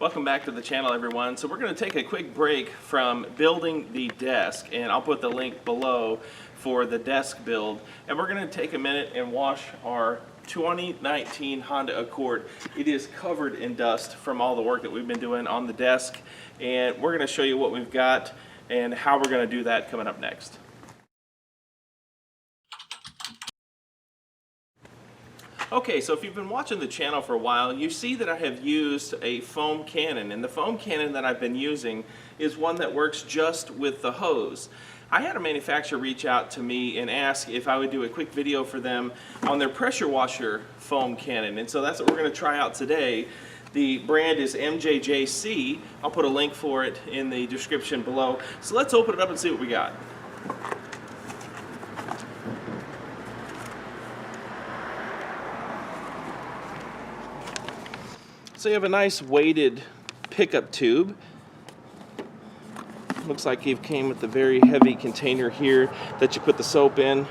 Welcome back to the channel, everyone. So we're going to take a quick break from building the desk, and I'll put the link below for the desk build. And we're going to take a minute and wash our 2019 Honda Accord. It is covered in dust from all the work that we've been doing on the desk, and we're going to show you what we've got and how we're going to do that coming up next. Okay, so if you've been watching the channel for a while, you see that I have used a foam cannon, and the foam cannon that I've been using is one that works just with the hose. I had a manufacturer reach out to me and ask if I would do a quick video for them on their pressure washer foam cannon, and so that's what we're going to try out today. The brand is MJJC. I'll put a link for it in the description below. So let's open it up and see what we got. So you have a nice weighted pickup tube. Looks like it came with a very heavy container here that you put the soap in.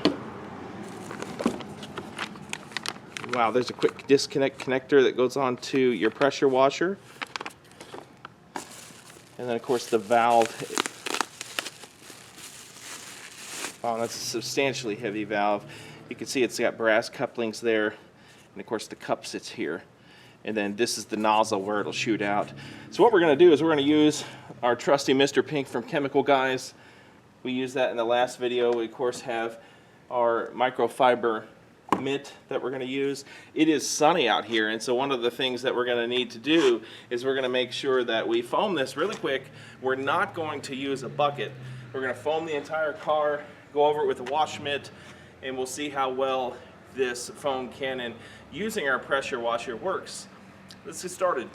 Wow, there's a quick disconnect connector that goes on to your pressure washer. And then of course the valve. Wow, that's a substantially heavy valve. You can see it's got brass couplings there. And of course the cup sits here. And then this is the nozzle where it'll shoot out. So what we're going to do is we're going to use our trusty Mr. Pink from Chemical Guys. We used that in the last video. We of course have our microfiber mitt that we're going to use. It is sunny out here, and so one of the things that we're going to need to do is we're going to make sure that we foam this really quick. We're not going to use a bucket. We're going to foam the entire car, go over it with a wash mitt, and we'll see how well this foam cannon using our pressure washer works. Let's get started.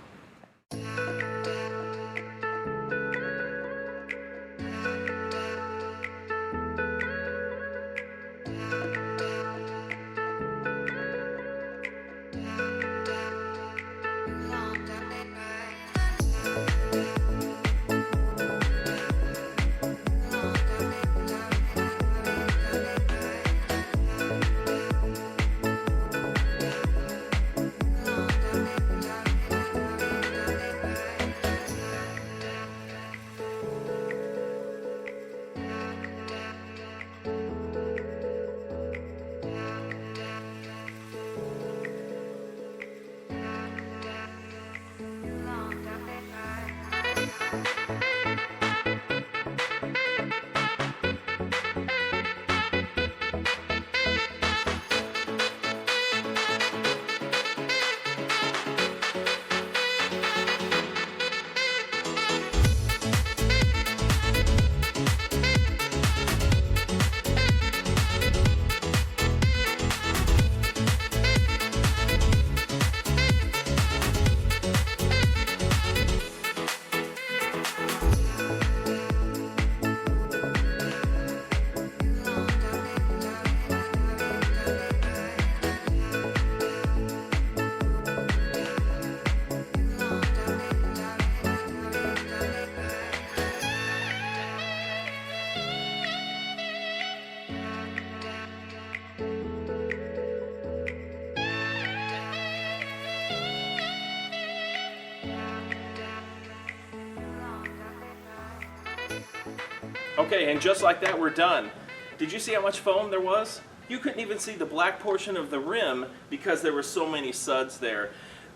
Okay, and just like that, we're done. Did you see how much foam there was? You couldn't even see the black portion of the rim because there were so many suds there.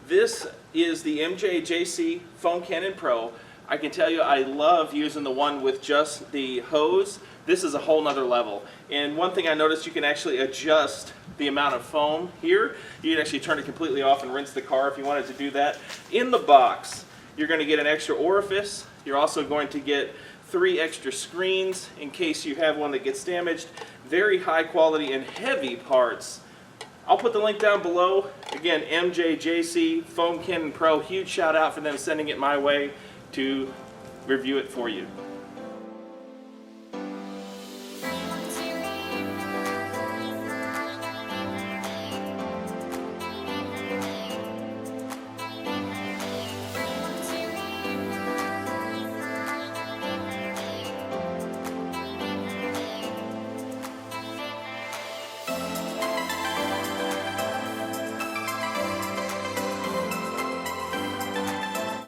This is the MJJC Foam Cannon Pro. I can tell you I love using the one with just the hose. This is a whole nother level. And one thing I noticed, you can actually adjust the amount of foam here. You can actually turn it completely off and rinse the car if you wanted to do that. In the box, you're going to get an extra orifice. You're also going to get 3 extra screens in case you have one that gets damaged. Very high quality and heavy parts. I'll put the link down below. Again, MJJC Foam Cannon Pro. Huge shout out for them sending it my way to review it for you.